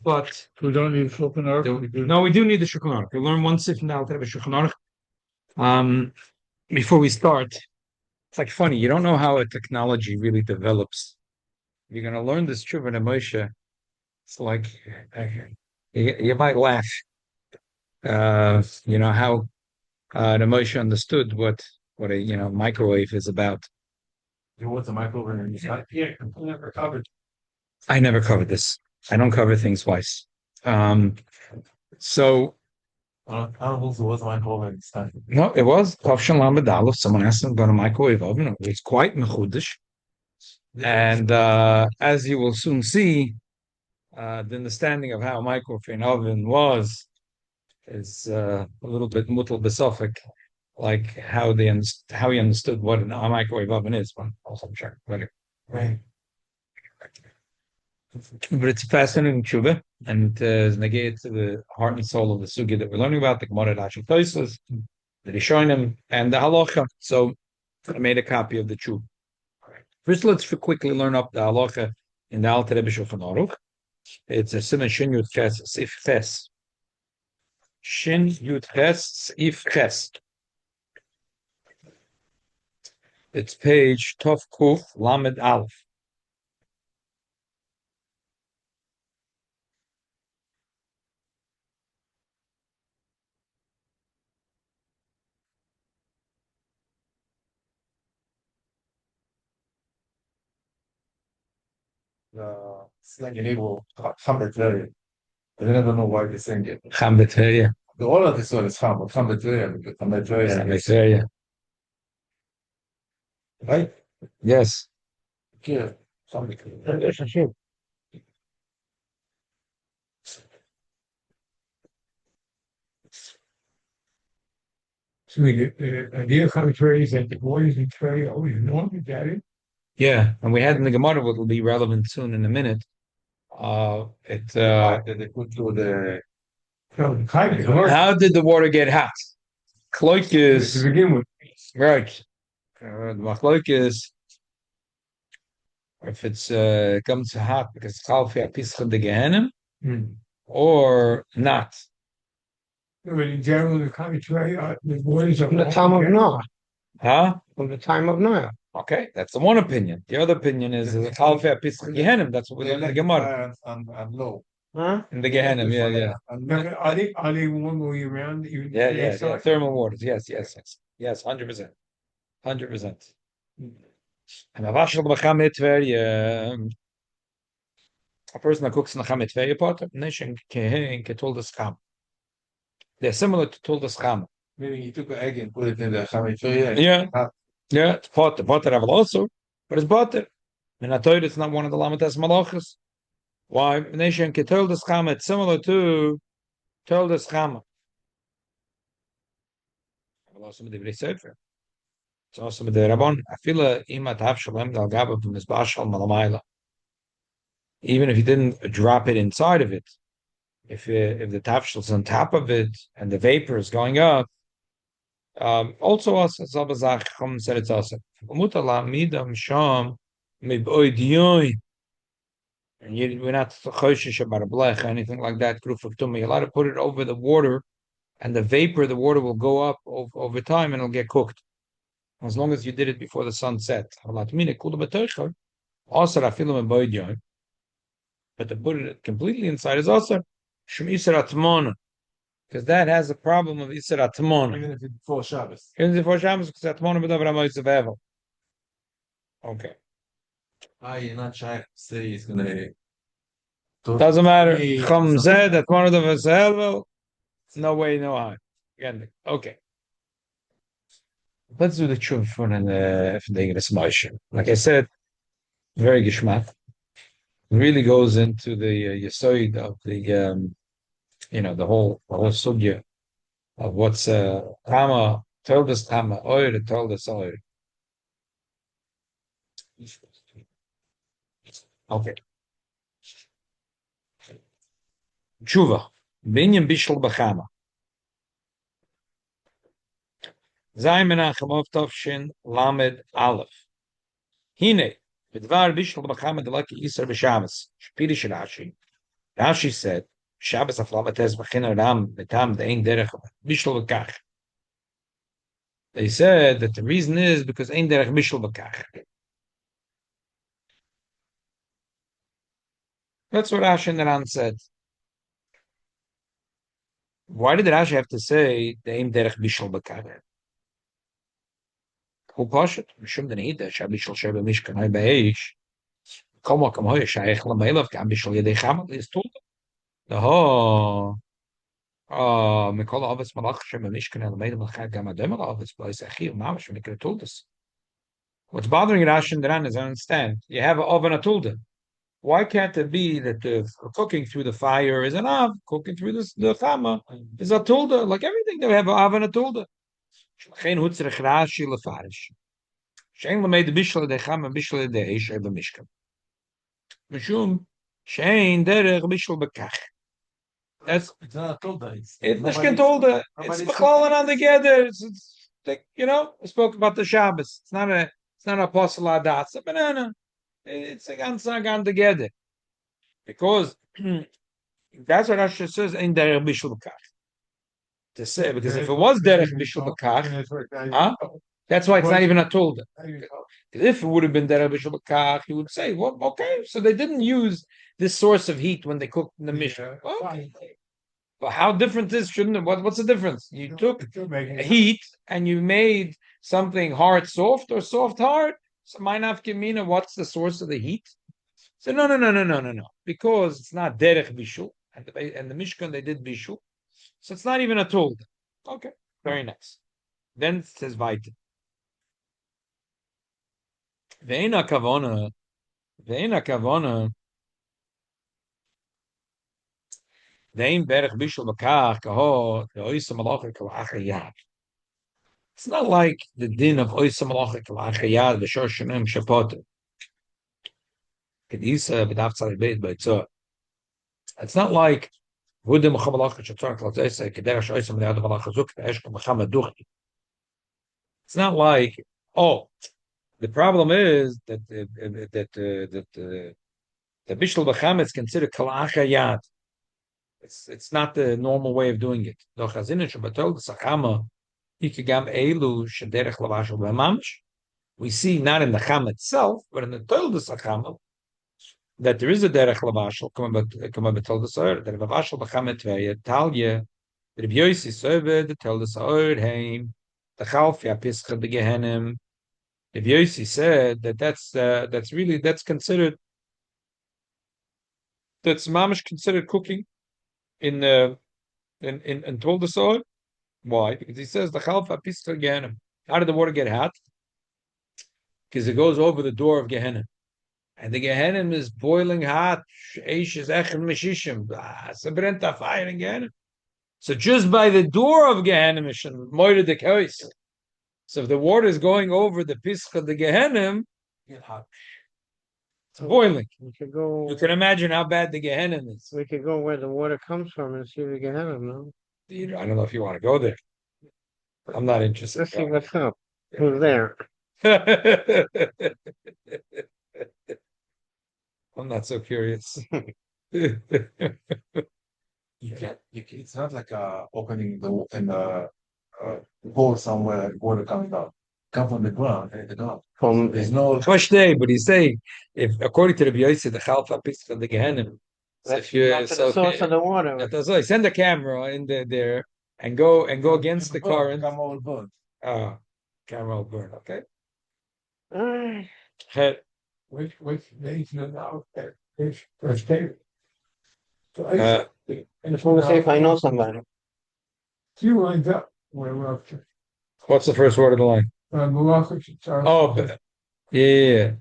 But We don't need Shulchan Aruch. no, we do need the Shulchan Aruch. We learn one sif now to have a Shulchan Aruch. Before we start, it's like funny. You don't know how a technology really develops. You're going to learn this Tshuva and Moshe. It's like you might laugh. How the Moshe understood what a microwave is about. There was a microwave in the yeah, never covered. I never covered this. I don't cover things twice. So I don't know if there was a microwave in the study. no, it was Tavshan Lamed Aleph. Someone asked him about a microwave oven. It was quite mechudish. And as you will soon see, the understanding of how a microwave oven was is a little bit mutal besophic, like how he understood what a microwave oven is. But also, I'm sure. Right. But it's a fascinating tshuva, and is negated to the heart and soul of the sugi that we're learning about, the Gemara Rashi Tosfos, the Rishonim, and the Halacha. So I made a copy of the tshuva. First, let's quickly learn up the Halacha in the Alter Rebbe Shulchan Aruch. It's a Simon Shin Yud Ches Sif Ches. Shin Yud Ches Sif Ches. It's page Tov Kuf Lamed Aleph. Slang in Hebrew, Chambetveria. I don't know why they sing it. Chambetveria. The all of this one is Chambetveria, because Chambetveria is, Chambetveria. right? Yes. Yeah, Chambetveria. So the idea of Chambetveria is that the boys in Tveria always know that it. Yeah, and we had in the Gemara what will be relevant soon in a minute. That they put through the How did the water get hot? Kloik is to begin with. right. The machloik is if it's comes hot because it's chalfi apischa de gehenim or not. But in general, the commentary, the boys are From the time of Noah. Huh? From the time of Noah. Okay, that's the one opinion. The other opinion is chalfi apischa gehenim. That's what we learn in the Gemara. And low. Huh? In the gehenim, yeah. Are they warm all year round? Yeah. Thermal waters. Yes. 100%. And a vashel b'chamet Tveria, a person that cooks in the chamet Tveria pot, nation kehen ketoldas cham. They're similar to toldas cham. Meaning he took an egg and put it in the chametveria. Yeah, it's pot. The butter have also, but it's butter. And I told you it's not one of the lamatas malachas. Why? Nation ketoldas cham. It's similar to toldas cham. Also with the Bnei Sefer. It's also with the Rabban. Afila imat havshalem dal gaba b'mizbashal malamayla. Even if you didn't drop it inside of it, if the tafshal's on top of it and the vapor is going up, also also Zabazach Chum said it's also Mutala midam sham miboidiyoi. And we're not choshish about a blech or anything like that. You're allowed to put it over the water, and the vapor, the water will go up over time and it'll get cooked. As long as you did it before the sun set. But to put it completely inside is also because that has a problem of Isra Atmon. Even if it's before Shabbos. Because Atmon b'davar. Okay. You're not trying to say he's gonna. Doesn't matter. Chum zed Atmon b'davar. No way, no how. Okay. Let's do the truth for the Moshe. Like I said, very geschmack. Really goes into the yisoid of the the whole sugya of what's Tama told us Tama oir told us oir. Okay. Tshuva binyan bishul b'chama. Zay menachem of Tovshin Lamed Aleph. Hine b'dvar bishul b'chama delaki Yisar b'Shabbos. Shpirish Rashi. Rashi said, Shabbos aflamates b'chin ram betam de'ein derech bishul v'kach. They said that the reason is because ein derech bishul v'kach. That's what Rashi and the Ran said. Why did Rashi have to say de'ein derech bishul v'kach? Who pashed? Mishum denida shabishul sheba mishkan hay be'eish. Kol makom hoye shayich l'meilov gam bishul yedei chamal is told. Oh. Mikol Avis Malach Shem Mishkan El Meidem Lachad Gamadem Avis Place Achiv Mamash Mikra Tuldas. What's bothering Rashi and Ran is I understand. You have an oven a tulda. Why can't it be that the cooking through the fire is an av, cooking through the chama is a tulda? Like everything, they have an oven a tulda. Shein hutzrich Rashi lefarish. Shein lemeid bishla de chama bishla de eish eba mishkan. Mishum shein derech bishla bekach. That's It's not told that. it's Mishkan told her it's Bechlalan on together. It's like, I spoke about the Shabbos. It's not a apostle adat. It's a banana. It's a ganzan together because that's what Rashi says in derech bishul b'kach. To say because if it was derech bishul b'kach, huh? That's why it's not even a tolda. If it would have been derech bishul b'kach, he would say, "Well, okay." So they didn't use this source of heat when they cooked in the Mishnah. Okay. But how different is shouldn't it? What's the difference? You took heat and you made something hard soft or soft hard. So Mainaf Kimina, what's the source of the heat? So no. Because it's not derech bishul, and the Mishkan they did bishul. So it's not even a told. Okay, very nice. Then it says weiter. Ve'ena kavona. Ve'in berech bishul b'kach kaho ve'oisa malacha kalachayat. It's not like the din of oisa malacha kalachayat v'shor shenem shapoter. Kedisa b'daf tzaddik beit b'etzor. It's not like hudim chumalacha shatzor klatzese kederach oisa malacha malacha zuk ve'eshka mechama duchti. It's not like, the problem is that the bishul b'cham is considered kalachayat. It's not the normal way of doing it. We see not in the cham itself, but in the toldas chama that there is a derech lavashel. Come on, toldas or that lavashel b'cham etveya talye. The Rabbi Yossi served the toldas or heim the chalfia pischa the gehenim. The Rabbi Yossi said that that's considered that's mamish considered cooking in told the sword. Why? Because he says the chalfa pischa gehenim. How did the water get hot? Because it goes over the door of Gehenna. And the Gehenna is boiling hot. Eish is echem meshishim. It's a brent fire in Gehenna. So just by the door of Gehenna, moira de kois. So if the water is going over the pischa of the Gehenna, it's boiling. You can imagine how bad the Gehenna is. We could go where the water comes from and see if we can have them, no? I don't know if you want to go there. I'm not interested. Let's see what's up. Who's there? I'm not so curious. It's not like opening in the hole somewhere, like water coming out. Come from the ground, and the ground. There's no. Day, but he's saying, if according to the B'yossi, the chalfa picks from the Gehenim. That's not the source of the water. That's why send a camera in there and go against the current. Camera will burn. Camera will burn. Okay. Which nation now? First day. I just want to see if I know somebody. Few lines up where we're up to. What's the first word of the line? Yeah.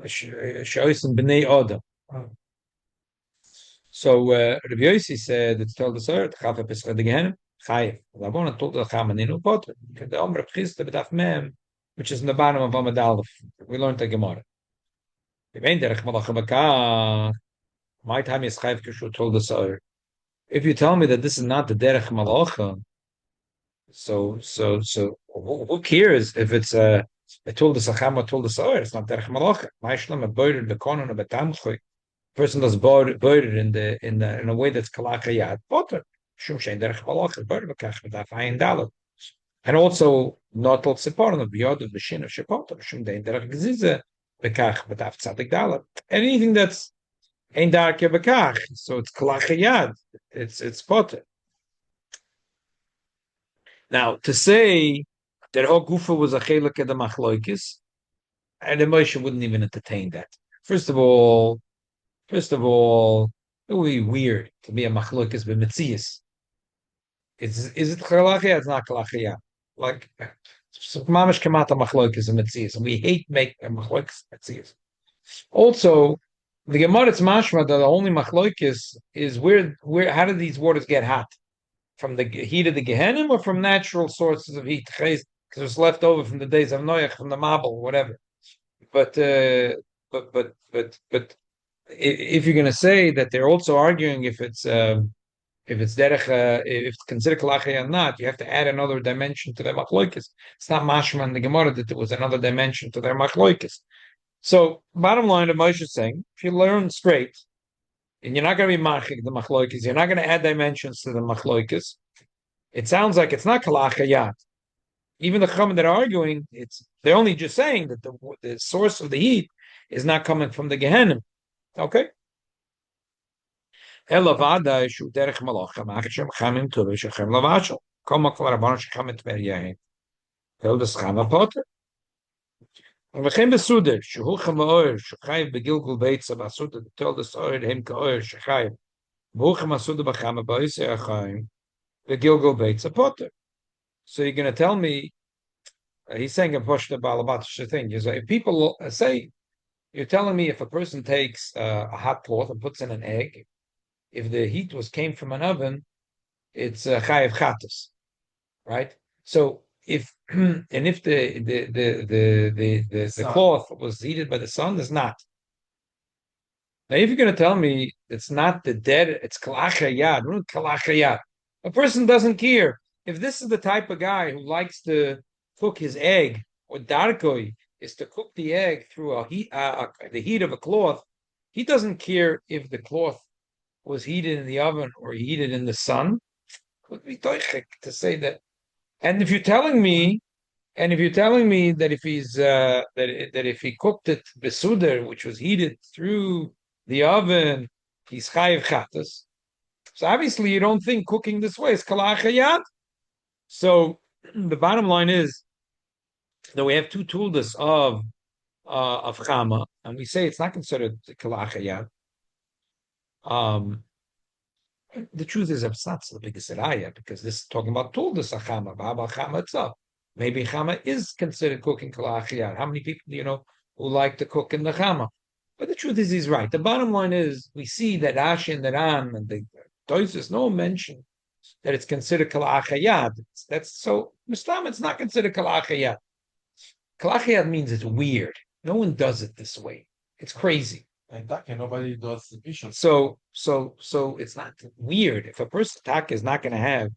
Shoysim b'nei Adam. So Rabbi Yossi said it's told us earth chafa pescha de gehenim chayiv. Lavona told the chamaninu potter. The Omer Chista b'daf mem, which is in the bottom of Amud Aleph. We learned the Gemara. My time is chayiv kishu told us earth. If you tell me that this is not the derech malacha, so who cares if it's a told us a chama told us earth? It's not derech malacha. My shlam a boider the konon of a tamchui. person does border in a way that's kalachayat, potter. Shum shein derech malach border bekach medaf ayin dalet. And also not all separan of biyod of the of shepotter. Shum dein derech gezize bekach medaf tzadik dalet. Anything that's ein darke bekach, so it's kalachayat. It's potter. Now to say that Gufa was a chelik of the machloikis, and the Moshe wouldn't even entertain that. First of all, it would be weird to be a machlokes b'metzias. Is it kalachia? It's not kalachia. Like so mamish kamata machlokes and metzias, and we hate make a machlokes metzias. Also, the Gemara it's mashma that the only machlokes is where how do these waters get hot? From the heat of the Gehenim or from natural sources of heat? Because it's left over from the days of Noach, from the Mabel, whatever. But if you're going to say that they're also arguing if it's derech, if it's considered kalachai or not, you have to add another dimension to their machloikis. It's not mashma in the Gemara that there was another dimension to their machloikis. So, bottom line, of Moshe is saying, if you learn straight, and you're not going to be machik the machloikis, you're not going to add dimensions to the machloikis. It sounds like it's not kalachayat. Even the Chachamim that are arguing, they're only just saying that the source of the heat is not coming from the Gehenim. Okay. Elavada shu derech malachim achem chamim tuv shechem lavachol. Kol makom rabbanon shechem tver yain. Tel des chama poter. V'chem besuder shehu chem oer shechayiv begilgul beitza basuder tel des oer hem kaoer shechayiv. V'hu chem asuder b'chama ba'isei achayim begilgul beitza poter. So you're going to tell me, he's saying a push the balabatish thing. If people say, you're telling me if a person takes a hot cloth and puts in an egg, if the heat came from an oven, it's chayev chatas, right? So if if the cloth was heated by the sun, it's not. Now, if you're going to tell me it's not the dead, it's kalachayad. Kalachayad. A person doesn't care if this is the type of guy who likes to cook his egg, or darkoi is to cook the egg through the heat of a cloth. He doesn't care if the cloth was heated in the oven or heated in the sun. It would be toichik to say that. And if you're telling me that if he's that if he cooked it besuder, which was heated through the oven, he's chayiv chatas. So obviously you don't think cooking this way is kalachayat. So the bottom line is that we have two tuldas of chama, and we say it's not considered kalachayat. The truth is, it's not the biggest raya because this is talking about tuldas of chama, about chama itself. Maybe chama is considered cooking kalachiyat. How many people do you know who like to cook in the chama? But the truth is, he's right. The bottom line is, we see that Ashi and the Ram and the Toysus no mention that it's considered kalachiyat. That's so Muslim. It's not considered kalachiyat. Kalachiyat means it's weird. No one does it this way. It's crazy. And that nobody does the vision. So it's not weird. If a person is not going to have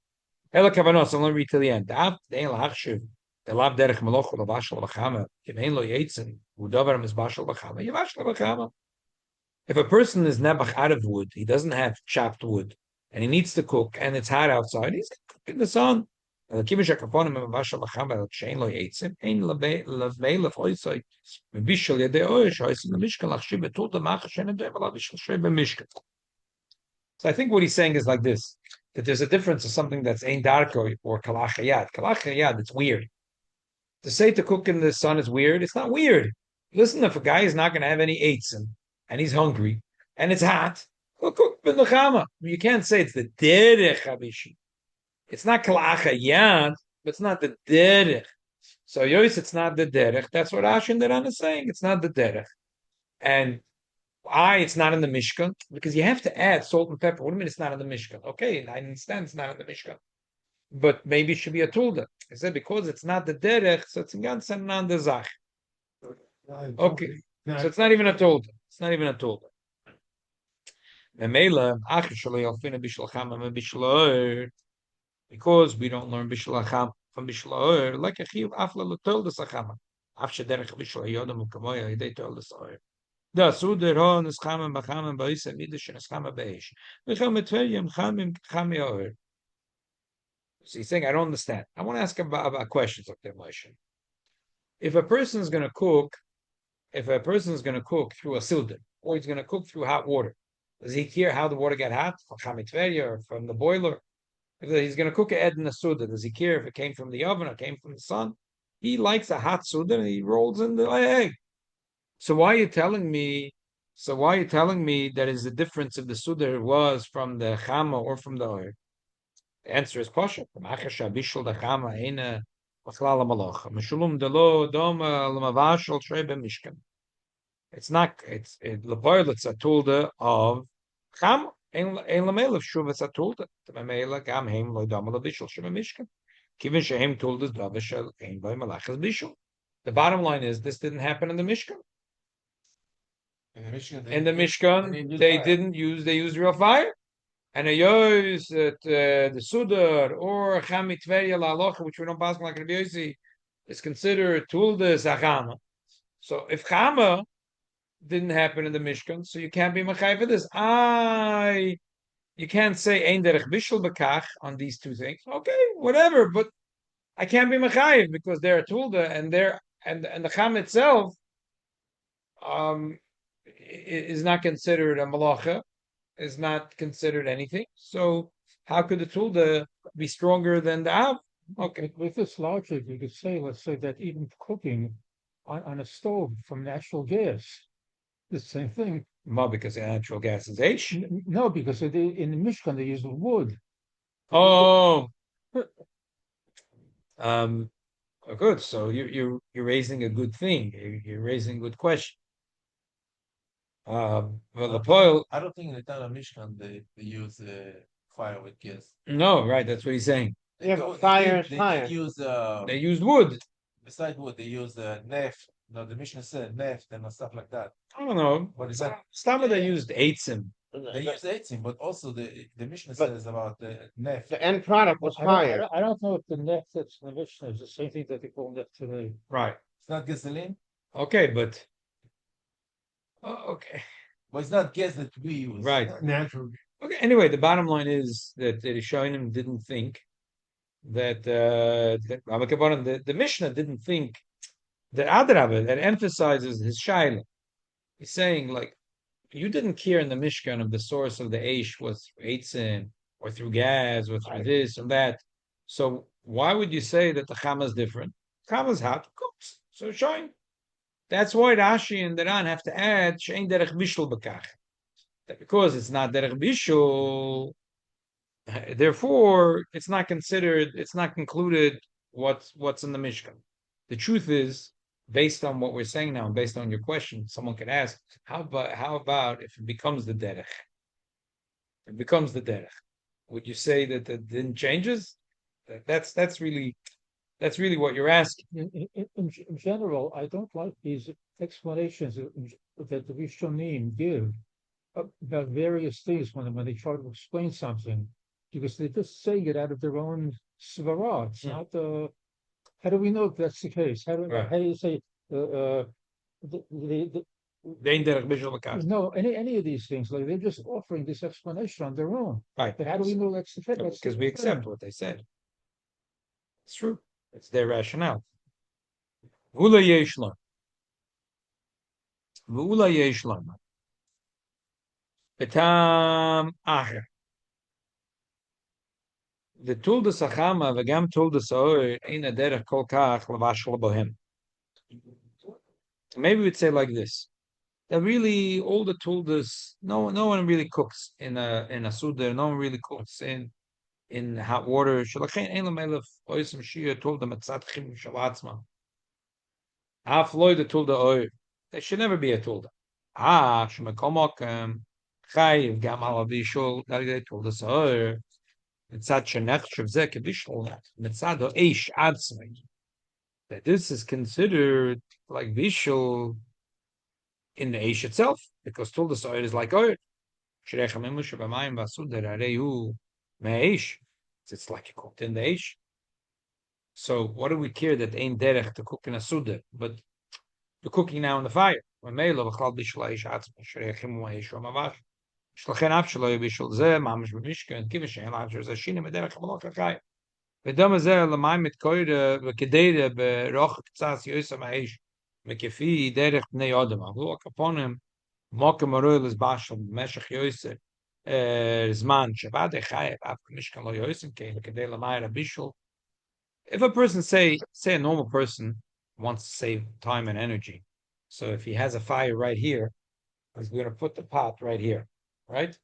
Ela kavanos, I'm going to read to the end. The lab derech meloch lavashal b'chama. If ein lo yitzin, udavar mizbashal b'chama. Yivashal b'chama. If a person is nebach out of wood, he doesn't have chopped wood, and he needs to cook, and it's hot outside, he's going to cook in the sun. The kimish akaponim mivashal b'chama shein lo yitzin ein lavei lefoisoi mibishal yadei oish hoisim mishkan lachshib betul damach shein adei malavishal shrei b'mishkan. So I think what he's saying is like this, that there's a difference of something that's ein darko or kalachayat. Kalachayat, it's weird. To say to cook in the sun is weird, it's not weird. Listen, if a guy is not going to have any eitzim, and he's hungry, and it's hot, he'll cook in the chama. You can't say it's the derech habishi. It's not kalachayat, but it's not the derech. So Yois, it's not the derech. That's what Ashin Deran is saying. It's not the derech. And why it's not in the Mishkan? Because you have to add salt and pepper. What do you mean it's not in the Mishkan? Okay, I understand it's not in the Mishkan. But maybe it should be a tulda. I said because it's not the derech, so it's in ganz and non the zach. Okay. So it's not even a tulda. It's not even a tulda. Because we don't learn bishlacham from bishlacham, like a chiyuv afla l'tolda sachama. Afshe derech bishlacham kamoya they told us. Da suder ho neschamen bachamen ba'isa midish neschamen ba'esh. Michal metveryem chamim chami oher. So he's saying, I don't understand. I want to ask about questions of the Moshe. If a person is going to cook, if a person is going to cook through a silder, or he's going to cook through hot water, does he care how the water got hot from chamitveria or from the boiler? If he's going to cook an ed in a suda, does he care if it came from the oven or came from the sun? He likes a hot suda and he rolls in the egg. So why are you telling me? So why are you telling me that is the difference if the suda was from the chama or from the oil? The answer is pasha. It's not. It's lepoil. It's a tulda of chama. Ein lamelef shuv it's a tulda. Memela gam heim lo dama lo bishul shem mishkan. Kivin shehem tuldas davashel ein by malachas bishul. The bottom line is this didn't happen in the Mishkan. In the Mishkan, they didn't use. They used real fire. And a yois the sudar or chamit tveria la'alocha, which we don't pass like Rabbi Yossi, is considered tulda zachama. So if chama didn't happen in the Mishkan, so you can't be machay for this. You can't say ein derech bishul bekach on these two things. Okay, whatever, but I can't be machay because they're a tulda and they're and the chama itself is not considered a malacha, is not considered anything. So how could the tulda be stronger than the av? Okay. With this logic, you could say, let's say that even cooking on a stove from natural gas, the same thing. Well, because the natural gas is H. No, because in the Mishkan they use wood. Oh. Good. So you're raising a good thing. You're raising a good question. Well, the point. I don't think in the time of Mishkan they use fire with gas. No, right. That's what he's saying. Yeah, but fire is fire. They used wood. Besides wood, they use neft. No, the Mishnah said neft and stuff like that. I don't know. What is that? Some of they used eitzim. They use eitzim, but also the Mishnah says about the neft. The end product was fire. I don't know if the neft that's in the Mishnah is the same thing that they call neft today. Right. It's not gasoline. Okay, but okay. But it's not gas that we use. Right. Natural. Okay. Anyway, the bottom line is that the Rishonim didn't think that the Mishnah didn't think that Adrabah that emphasizes his shaila. He's saying like you didn't care in the Mishkan of the source of the Aish was through Eitzim or through gas or through this and that. So why would you say that the Chama is different? Chama is hot, cooks. So shine. That's why Rashi and the Ran have to add shein derech bishul bekach. That because it's not derech bishul, therefore it's not considered. It's not concluded what's in the Mishkan. The truth is, based on what we're saying now, and based on your question, someone could ask, how about if it becomes the derech? It becomes the derech. Would you say that it didn't changes? That's really what you're asking. In general, I don't like these explanations that the Rishonim give about various things when they try to explain something, because they're just saying it out of their own svara. It's not how do we know if that's the case? How do you say no, any of these things, like they're just offering this explanation on their own. Right. But how do we know that's the case? Because we accept what they said. It's true. It's their rationale. V'ula yeshlam. Betam acher. The tulda sachama v'gam tulda saor ein aderech kol kach lavashal bohem. Maybe we'd say like this: that really all the tuldas, no one really cooks in a suda. No one really cooks in hot water. Shalachein ein lamelef oisim shia tulda matzatchim shalatzma. Half loy the tulda oir. There should never be a tulda. Shemakomok chayiv gam alavishol dalgay tulda saor. That this is considered like vishul in the Aish itself, because Tuldas oil is like oil. It's like cooked in the Aish. So what do we care that ain't derech to cook in a suda? But You're cooking now in the fire. When Meila v'chal bishul eish atzma shreichim u'eish u'mavash. Shlachin av shelo bishul zeh mamish b'mishkan kiva she'en lacher zashina mederach hamaloch hachayim. V'dam zeh l'mayim mit koire v'kedeire b'roch k'tzas yosam ha'eish mekefi derech bnei odom. Avlu akaponim mokem aroil is bashal meshach yosef zman shabbat echayev av mishkan lo yosem kein v'kedei l'mayra bishul. If a person say a normal person wants to save time and energy, so if he has a fire right here, he's going to put the pot right here, right?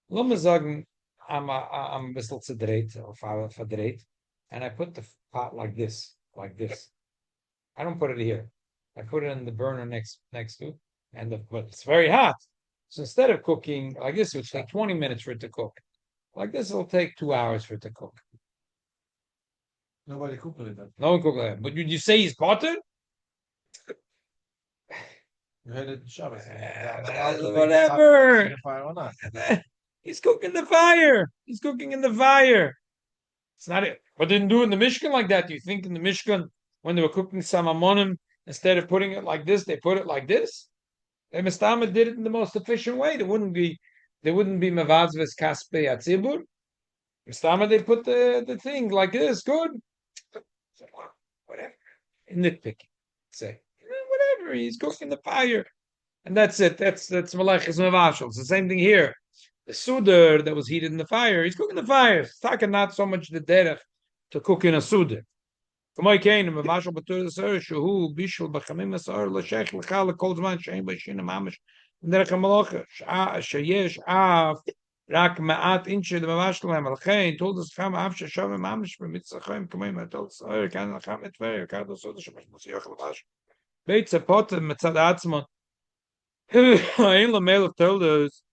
Lo mazagen, I'm a bissel zedreit or verdreit, and I put the pot like this. I don't put it here. I put it in the burner next to, but it's very hot. So instead of cooking like this, it would take 20 minutes for it to cook. Like this, it'll take 2 hours for it to cook. Nobody cooked with that. No one cooked like that. But you say he's potter? You had it in Shabbos. Whatever. Fire or not. He's cooking the fire. He's cooking in the fire. It's not it. But they didn't do it in the Mishkan like that. Do you think in the Mishkan, when they were cooking samamonim, instead of putting it like this, they put it like this? The Mistama did it in the most efficient way. There wouldn't be mevazves kaspe atzibur. Mistama, they put the thing like this. Good. Whatever. Nitpicking. Say. Whatever. He's cooking the fire. And that's it. That's Malachis Mevashal. It's the same thing here. The Sudar that was heated in the fire, he's cooking the fire. It's talking not so much the derech to cook in a Sudar. Kamoi Kain, Mevashal Batur the Sir, Shuhu, Bishul, Bachamim Asar, Lashech, Lachal, Kolzman, Shain, Bashina, Mamish, Derech Malacha, Shayesh, Av, Rak Ma'at, Inche, the Mevashal, Malchain, told us Cham, Av, Shashav, Mamish, Mitzachim, Kamoi, told us, Kan Lacham, Etver, Kado Soda, Shamash, Mosiach, Lavash. Beitza Pot, Metzad Atzmon. Ein Lamelech told us,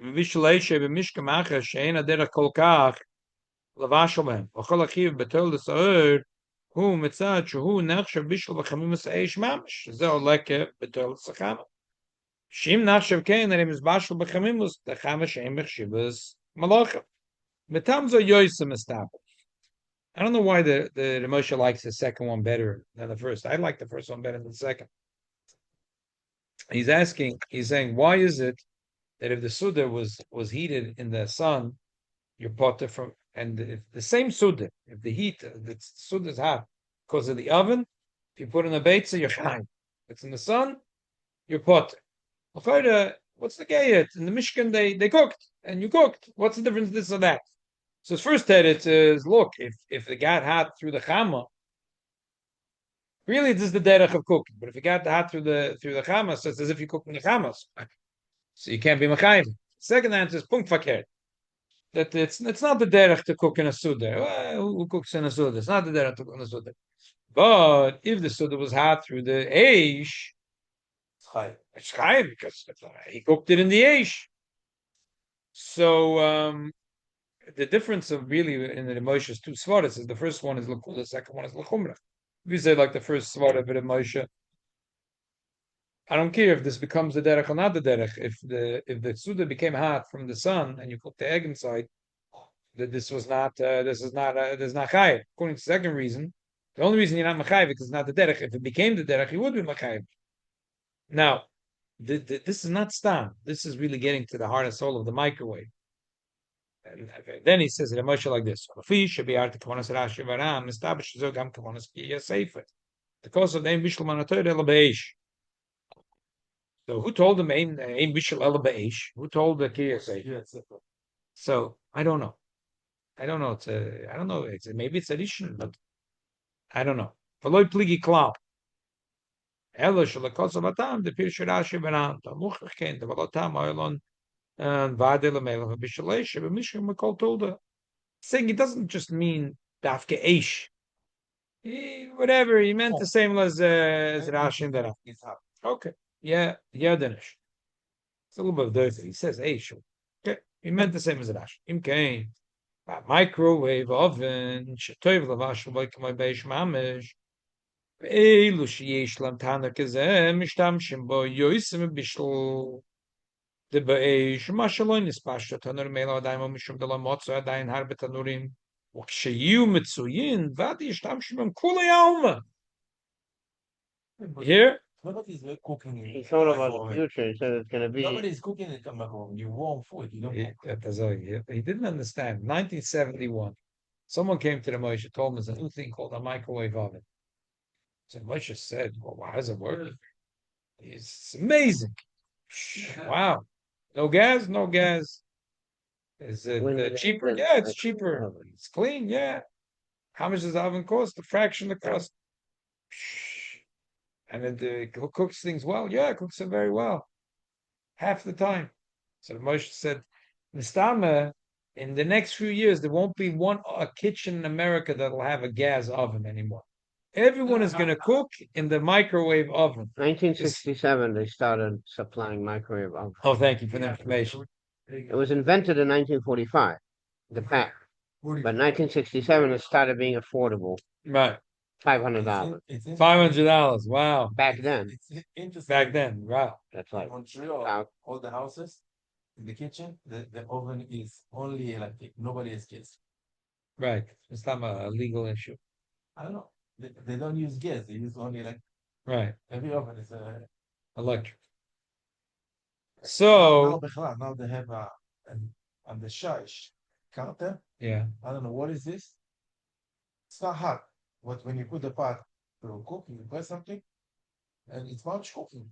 Vishaleshe, Bemishka Macha, Shain, Aderech Kolkach, Lavashal Bem, Ochol Achiv, Betol the Sa'ur, who Metzad, Shuhu, Nachshav, Bishal, Bachamimus, Eish Mamish, Zeo Leke, Betol Sachama. Shim Nachshav Kain, that is Bashal, Bachamimus, the Chama, Shain, Bechshibas, Malacha. Metamzo Yosem Estapel. I don't know why the Moshe likes the second one better than the first. I like the first one better than the second. He's saying, why is it that if the Suda was heated in the sun, you're potter from, and if the same Suda, if the heat, the Suda is hot because of the oven, if you put in a beitza, you're fine. If it's in the sun, you're potter. What's the gayet? In the Mishkan, they cooked, and you cooked. What's the difference, this or that? So his first head, it says, look, if it got hot through the chama, really this is the derech of cooking. But if it got hot through the chama, so it's as if you're cooking the chamas. So you can't be mechayiv. Second answer is punkt fakir. That it's not the derech to cook in a suda. Well, who cooks in a suda? It's not the derech to cook in a suda. But if the suda was hot through the eish, it's chayiv because he cooked it in the eish. So the difference of really in the Moshe is two svaras. Is the first one is l'kul, the second one is l'chumra. If you say like the first svara of the Moshe, I don't care if this becomes the derech or not the derech. If the suda became hot from the sun and you cook the egg inside, that this is not chayiv. According to the second reason, the only reason you're not mechayiv is it's not the derech. If it became the derech, you would be mechayiv. Now, this is not stam. This is really getting to the heart and soul of the microwave. And then he says it emotion like this. The cause of the Bishul Manatoir El Beish. So who told him Ein Bishul El Beish? Who told the Kiyasei? So I don't know. I don't know. Maybe it's addition, but I don't know. V'loy pligi klap. Elo shalakos avatam the Pir Shirashi Benan. Tamuch ken the Valotam Oilon. And saying it doesn't just mean dafke eish. Whatever he meant the same as Rashi and that. Okay, yeah, Danish. It's a little bit dirty. He says eish. Okay, he meant the same as Rashi. Imkain, microwave oven. Shetoiv lavash v'loikamay beish mamish. Eilu sheyesh lam tana kazeh mishtamshim bo yoisim bishul. The be'esh mashalon is pasha tanur mela daimo mishum de la motza dain harbe tanurim ukshayu mitzuyin vadi shtamshim kula yalma. Here, Nobody's cooking in He thought about the microwave. future. He said it's going to be. Nobody's cooking in the microwave. You warm food. You don't cook. he didn't understand. 1971, someone came to the Moshe, told him there's a new thing called a microwave oven. So Moshe said, "Well, how does it work?" It's amazing. Wow. No gas, no gas. Is it cheaper? Yeah, it's cheaper. It's clean. Yeah. How much does the oven cost? A fraction of the cost. And it cooks things well. Yeah, it cooks them very well. Half the time. So Moshe said, Nistama, in the next few years, there won't be a kitchen in America that'll have a gas oven anymore. Everyone is going to cook in the microwave oven. 1967, they started supplying microwave ovens. Oh, thank you for the information. It was invented in 1945, the pack. But 1967, it started being affordable. Right. $500. $500. Wow. Back then. It's interesting. Back then. Wow. That's like. In Montreal, all the houses in the kitchen, the oven is only electric. Nobody has gas. Right. It's not a legal issue. I don't know. They don't use gas. They use only electric. Right. Every oven is Electric. now, So, now they have on the shish counter. yeah. I don't know what is this. It's not hot, but when you put the pot to cook, you press something, and it's much cooking.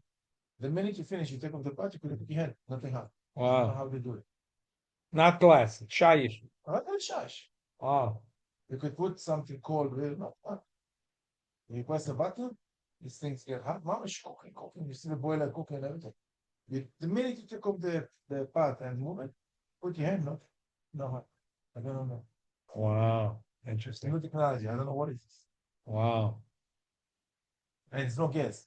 The minute you finish, you take off the pot, you put it in your hand. Nothing hot. I don't know Wow. how they do it. Not glass. It's shayish. That's shish. Wow. You could put something cold, really not hot. You press the button, these things get hot. Mama is cooking. You see the boiler cooking and everything. The minute you take off the pot and move it, put your hand, no hot. I don't know. Wow. New Interesting. technology. I don't know what it is. Wow. And it's no gas.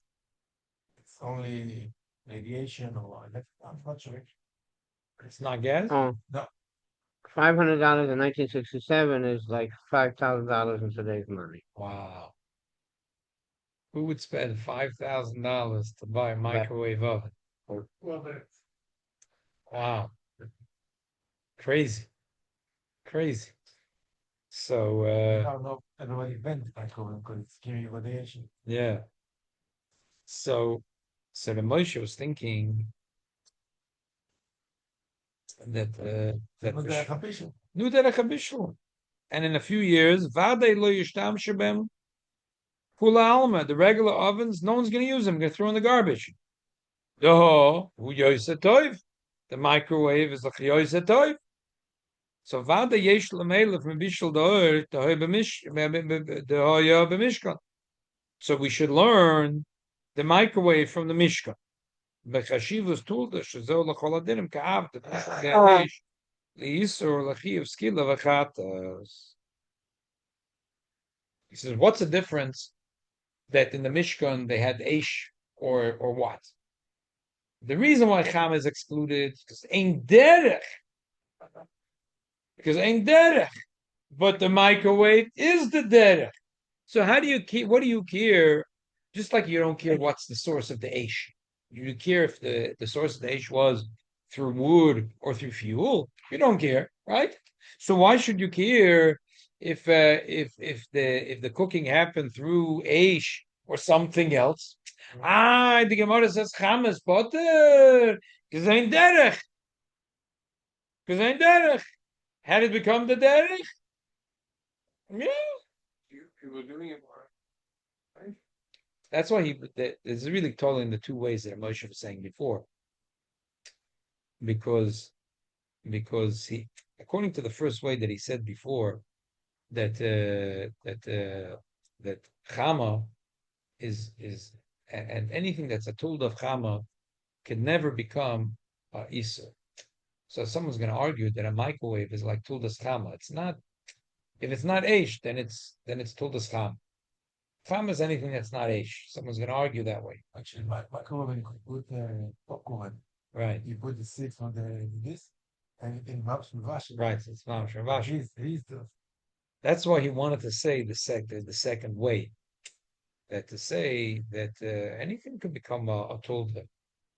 It's only radiation or electric. I'm not sure. It's not gas? Oh. No. $500 in 1967 is like $5,000 in today's money. Wow. Who would spend $5,000 to buy a microwave oven? Well, Wow. Crazy. Crazy. So, I don't know. Everybody bent microwave because it's giving radiation. yeah. So the Moshe was thinking that But they're official. Nu derech habishul. And in a few years, vade lo yishtam shebem kula alma, the regular ovens, no one's going to use them. Going to throw in the garbage. Doho hu yoyse toiv. The microwave is like yoyse toiv. So vade yesh lemelef mebishul doer dohoy b'mishkan. So we should learn the microwave from the Mishkan. Bechashivus tulda shezol lachol adinim ka'av the Eish liisur lachiv skila v'chatas. He says, what's the difference that in the Mishkan they had Eish or what? The reason why Cham is excluded is because ain't derech. Because ain't derech. But the microwave is the derech. So how do you care? What do you care? Just like you don't care what's the source of the Eish. You care if the source of the Eish was through wood or through fuel. You don't care, right? So why should you care if the cooking happened through Eish or something else? The Gemara says chamas poter because ain't derech. Because ain't derech. How did it become the derech? Yeah. You were doing it right. That's why it's really totally in the two ways that Moshe was saying before. Because he, according to the first way that he said before, that Chama is and anything that's a tool of Chama can never become Isur. So someone's going to argue that a microwave is like Tuldas Chama. It's not. If it's not Eish, then it's Tuldas Chama. Chama is anything that's not Eish. Someone's going to argue that way. Actually, microwave, you could put popcorn. Right. You put the six on this, and it maps with Vash. Right. It's Mamash Ravash. He's the. That's why he wanted to say the second way. That to say that anything could become a tulda.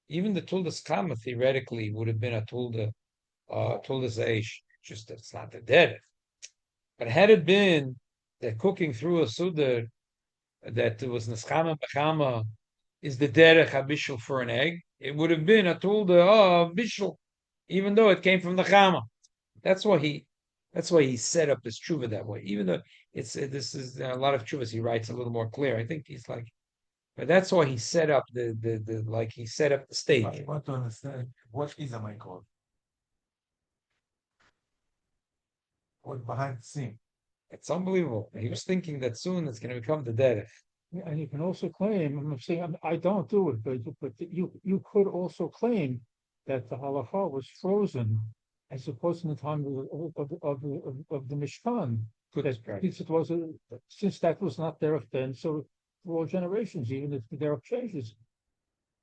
Even the tuldas Chama theoretically would have been a tuldas Eish. Just that it's not the dead. But had it been that cooking through a sudar that it was Neschama Bechama is the derech habishul for an egg, it would have been a tulda of bishul, even though it came from the chama. That's why he set up this tshuva that way. Even though this is a lot of tshuvas, he writes a little more clear. I think he's like, but that's why he set up the like he set up the stage. I want to understand what is a microwave. What behind the scene? It's unbelievable. He was thinking that soon it's going to become the derech. Yeah, and you can also claim, I'm saying, I don't do it, but you could also claim that the halacha was frozen as opposed to the time of the Mishkan. Because it was since that was not there then, so for all generations, even if there are changes.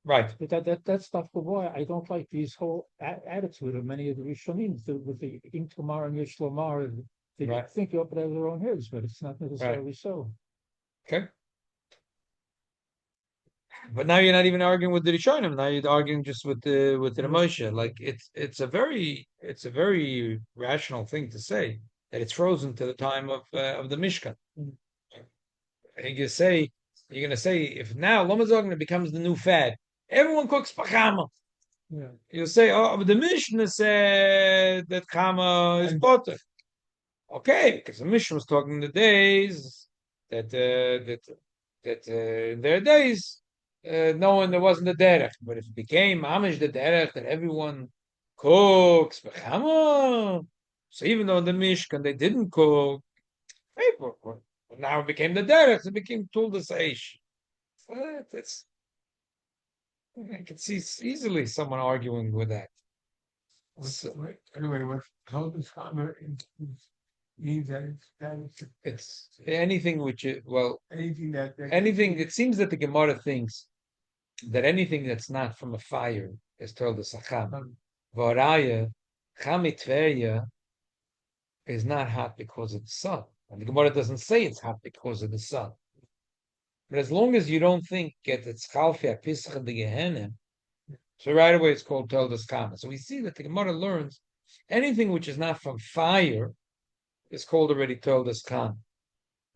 Right. But that's not the why I don't like these whole attitude of many of the Rishonim with the Im Tomar and Yesh Lomar. They Right. think up it out of their own heads, but it's not necessarily so. Okay. But now you're not even arguing with the Rishonim. Now you're arguing just with the Moshe. Like it's a very rational thing to say that it's frozen to the time of the Mishkan. And you're gonna say if now Lomazogna becomes the new fad, everyone cooks pachama. Yeah. You'll say, oh, but the Mishnah said that chama is potter. Okay, because the Mishnah was talking the days that in their days no one there wasn't a derech, but if it became amish the derech that everyone cooks pachama, so even though in the Mishkan they didn't cook, hey, but now it became the derech, it became tuldas aish. That's I can see easily someone arguing with that. Anyway, what told us means that It's anything which anything that anything. It seems that the Gemara thinks that anything that's not from a fire is told as sacham. Varaya chamitveya is not hot because of the sun, and the Gemara doesn't say it's hot because of the sun. But as long as you don't think that it's chalfia pisach in the Gehenna, so right away it's called Toldas Kama. So we see that the Gemara learns anything which is not from fire is called already Toldas Kama.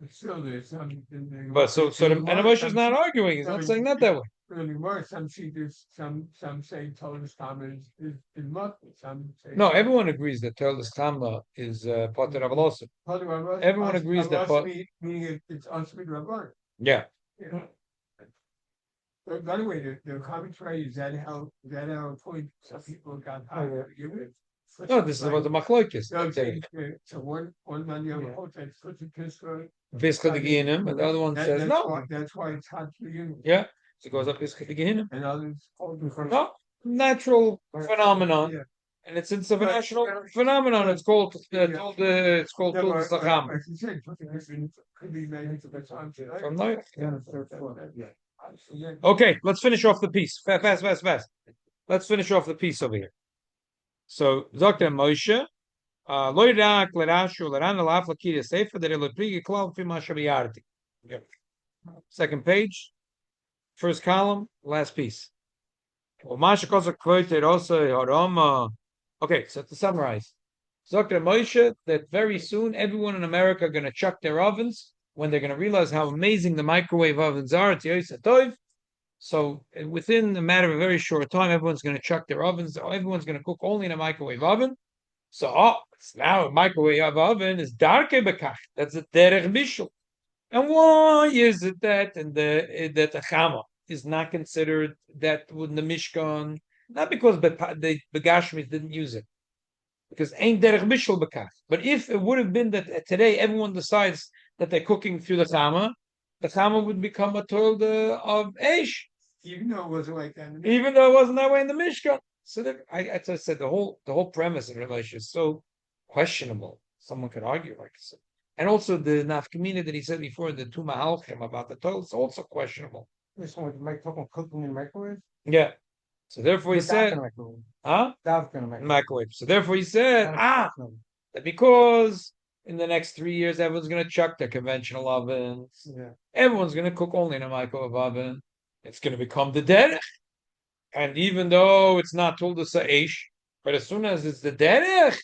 still there's some. But so the Moshe is not arguing. He's not saying that way. Really more. Some see this. Some say Tolas Kama is not. Some say No, everyone agrees that Toldas Kama is Potter Avalosim. Everyone agrees that meaning it's unspeak Rabban. Yeah. Yeah. But by the way, the commentary is that how point some people got higher. No, this is about the Machlokes. No, so one man you have a whole text puts a Pisca. Pischa de Gehinnom, and the other one says no. That's why it's hot to you. Yeah, so it goes up Pischa de Gehinnom. And others hold because No, natural phenomenon. Yeah. And it's a national phenomenon. It's called it's called Tuldas Lacham. Could be made to the time. From there. Yeah. Okay, let's finish off the piece. Fast. Let's finish off the piece over here. So, Dr. Moshe, Loirak, Lerashu, Lerana, Laf, Lakiri, Sefer, the Reloprigi, Klav, Fima, Shabiarti. Second page, first column, last piece. Okay, so to summarize, Dr. Moshe, that very soon everyone in America are going to chuck their ovens when they're going to realize how amazing the microwave ovens are. So within a matter of a very short time, everyone's going to chuck their ovens. Everyone's going to cook only in a microwave oven. So now a microwave oven is darke bekach. That's a derech bishul. And why is it that that a chama is not considered that with the Mishkan? Not because the Begashmis didn't use it, because ain't derech bishul bekach. But if it would have been that today everyone decides that they're cooking through the chama would become a told of Eish. Even though it wasn't like that. Even though it wasn't that way in the Mishkan. So as I said, the whole premise of relation is so questionable. Someone could argue like this. And also the nafkamina that he said before, the two mahalchim about the toilet, is also questionable. This one with cooking in the microwave? Yeah. So therefore he said, microwave. So therefore he said, that because in the next 3 years, everyone's going to chuck their conventional ovens. Yeah. Everyone's going to cook only in a microwave oven. It's going to become the derech. And even though it's not told as aish, but as soon as it's the derech,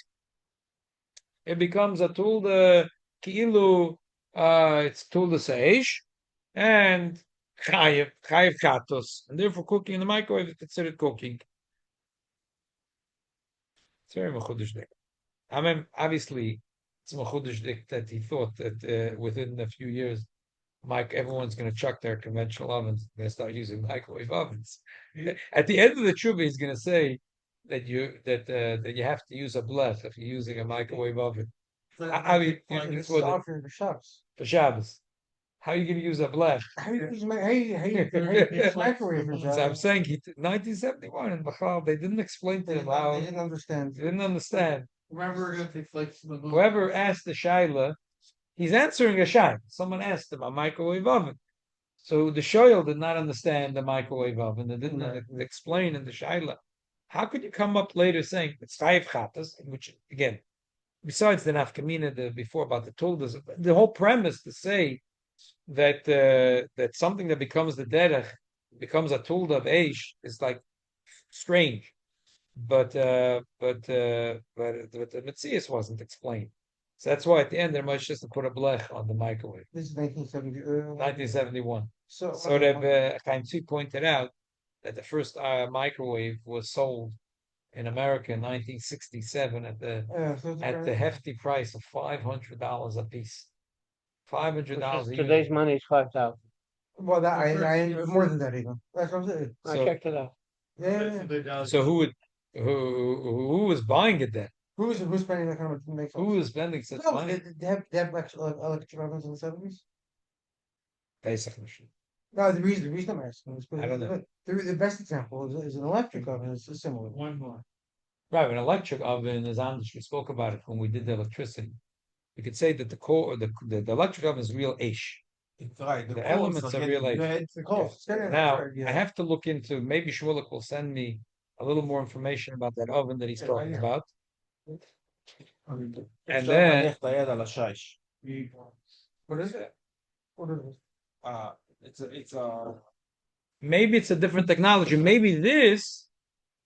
it becomes a tool the ki'ilu, it's told as aish. and chayiv katos, and therefore cooking in the microwave is considered cooking. It's very mechudesh. I mean, obviously, it's mechudesh that he thought that within a few years, everyone's going to chuck their conventional ovens. They're going to start using microwave ovens. At the end of the tshuva, he's going to say that you have to use a blech if you're using a microwave oven. How you This is all for Shabbos. for Shabbos? How are you going to use a blech? How you use microwave for So I'm Shabbos? saying 1971 in Bachal, they didn't explain to him how. They didn't understand. They didn't understand. Remember, they flex the Whoever asked the shaila, he's answering a shaila. Someone asked him a microwave oven. So the shoyl did not understand the microwave oven. They didn't explain in the shaila. How could you come up later saying it's five chatas, which again, besides the nafkamina before about the tuldas, the whole premise to say that that something that becomes the derech becomes a tulda of eish is like strange. But the Metzias wasn't explained. So that's why at the end, there must just put a blech on the microwave. This is 1970. 1971. So the Chaim Tzvi pointed out that the first microwave was sold in America in 1967 at the hefty price of $500 a piece. $500 Today's money is 5,000. well, that I more than that even. That's what I'm saying. I So- checked it out. Yeah. So who was buying it then? Who's spending that kind of money? Who was spending such No, money? they have electric ovens in the 70s. Pesach machine. No, the reason I'm asking is I don't know. the best example is an electric oven. It's similar. One more. Right, an electric oven is on. We spoke about it when we did the electricity. We could say that the core, the electric oven is real ish. It's right. The elements are real ish. It's the cost. Now I have to look into. Maybe Shmulik will send me a little more information about that oven that he's talking about. And then What is it? What is it? It's a maybe it's a different technology. Maybe this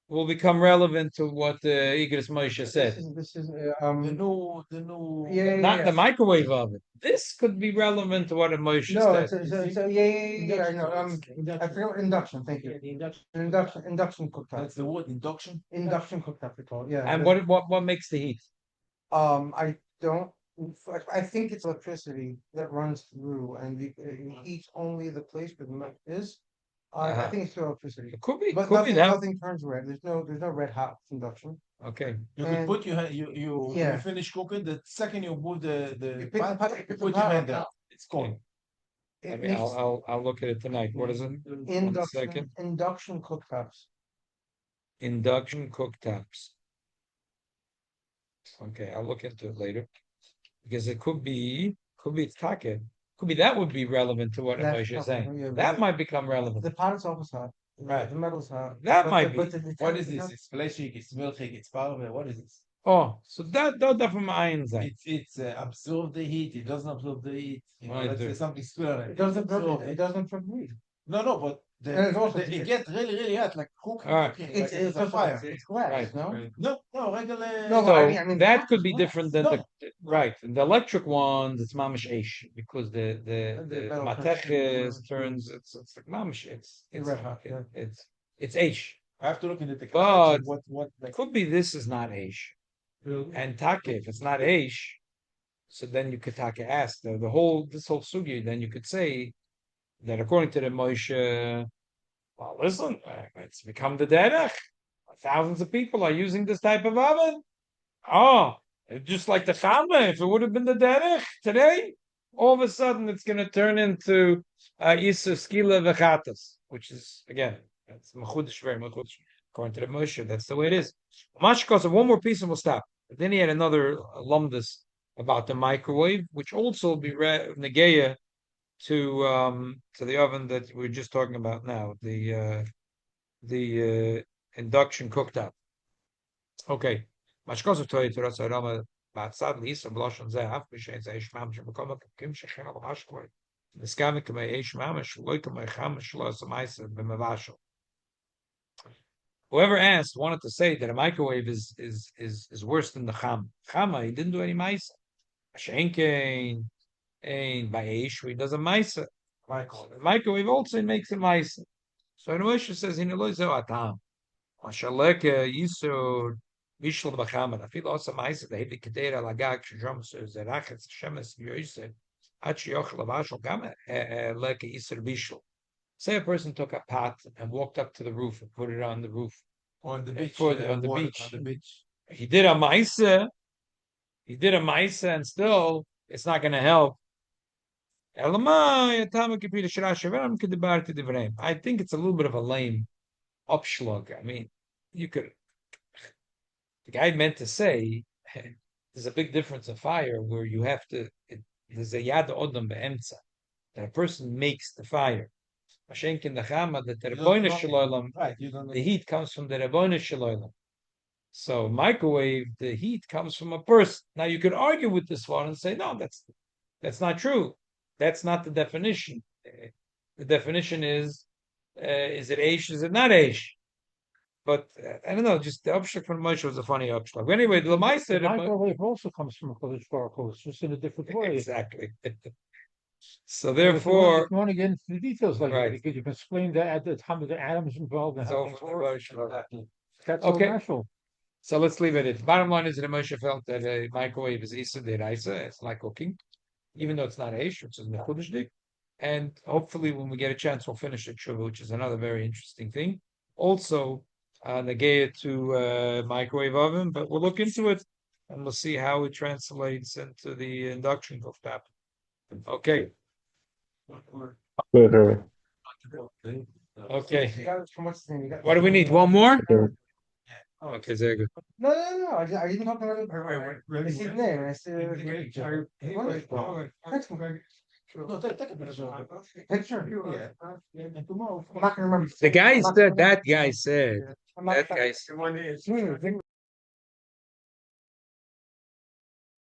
will become relevant to what Igris Moshe said. This is the new yeah, Not the microwave oven. This could be relevant to what Moshe No, said. it's I know. I forgot what induction. Thank you. The induction. Induction cooktop. that's the word induction. Induction cooktop we call it. Yeah. And what makes the heat? I don't. I think it's electricity that runs through and it heats only the place where the milk is. I Uh-huh. think it's through electricity. It could be. But Could be nothing that. turns red. There's no red hot induction. Okay. You And- could put your hand, you Yeah. finish cooking. The second you move You the pick the pot, pot, you pick put the your pot hand up. out. It's cold. I It mean, makes I'll look at it tonight. What is it? second. induction cooktops. Induction cooktops. Okay, I'll look into it later because it could be take. Could be that would be relevant to what That's Moshe is not- saying. yeah, That but- might become relevant. The pot itself is hot. Right. The metal's hot. That But might be. What is this? It's fleshig, it's milchig, it's powder. What is this? Oh, so that from iron sein. It's absorb the heat. It doesn't absorb the heat. You know, Right, let's say there. something spill on it. It doesn't absorb it doesn't breathe. No, but And it's also- it gets really hot, like cooking. All right. cooking, It's like a fire. It's glass, Right, no? right. No, regular. No, So I mean, that the could be pot is different than No. right. The electric ones, it's mamish eish because the The metal matech turns it's like mamish. It's red hot, yeah. it's eish. I have to look into the technology. But- What like Could be this is not eish and take. If it's not eish, so then you could take ask the whole this whole sugi. Then you could say that according to the Moshe, well, listen, it's become the derech. Thousands of people are using this type of oven. Oh, just like the Chama, if it would have been the derech today, all of a sudden it's going to turn into Isu Skila Vechatas, which is, again, it's Mechudish, very Mechudish. According to the Moshe, that's the way it is. Mashkos, one more piece and we'll stop. Then he had another lumdus about the microwave, which also be Negeya to the oven that we're just talking about now, the induction cooktop. Okay. Mashkos of Toy to Rasarama Batsad Lisa Bloshon Zaf, Bishan Zashmam Shamakoma Kim Shachan al Mashkoy. The Skamik may Ashmamish, Loika my Hamish Los Maisa Bimavashal. Whoever asked wanted to say that a microwave is worse than the Cham. Chama, he didn't do any Maisa. Shenkein, and by Eish, he does a Maisa. Microwave also makes it nice. So the Moshe says in Eloizo Atam. Mashaleka Yisur Bishul Bachamad. I feel also nice that the Kedera Lagak Shom says that Achas Shemes Yoise Achi Yochel Avashal Gama Leka Yisur Bishul. Say a person took a pot and walked up to the roof and put it on the roof. On the beach. On the water, beach. On the beach. He did a Maisa. He did a Maisa and still it's not going to help. I think it's a little bit of a lame upslug. I mean, you could. The guy meant to say there's a big difference of fire where you have to. There's a yad odom beemtza that a person makes the fire. Mashenkin the chama that the Rebbeinu Shalom, the heat comes from the Rebbeinu Shalom. So microwave, the heat comes from a person. Now you could argue with this one and say, no, that's not true. That's not the definition. The definition is it Aish, is it not Aish? But I don't know, just the upshot from Moshe was a funny upshot. But anyway, the Lamai The said microwave also comes from a Kodesh Baruch Hu, it's just in a different way. exactly. So If therefore, you want to get into the details like Right. that, because you can explain that at the time of the atoms involved and how so things for work. Moshe, That's Okay. so natural. so let's leave it at bottom line is that Moshe felt that a microwave is Isa Deraisa, it's like cooking, even though it's not Aish, it's a Mechudishdik. And hopefully when we get a chance, we'll finish the Tshuva, which is another very interesting thing. Also, negate to microwave oven, but we'll look into it and we'll see how it translates into the induction cooktop. Okay. Okay. What do we need? One more? Okay, very good. No. I didn't talk about it. I see the name. I see No, take a picture. Picture. Yeah. And tomorrow, I'm not gonna remember. The guy said, that guy said, I'm not- that guy said.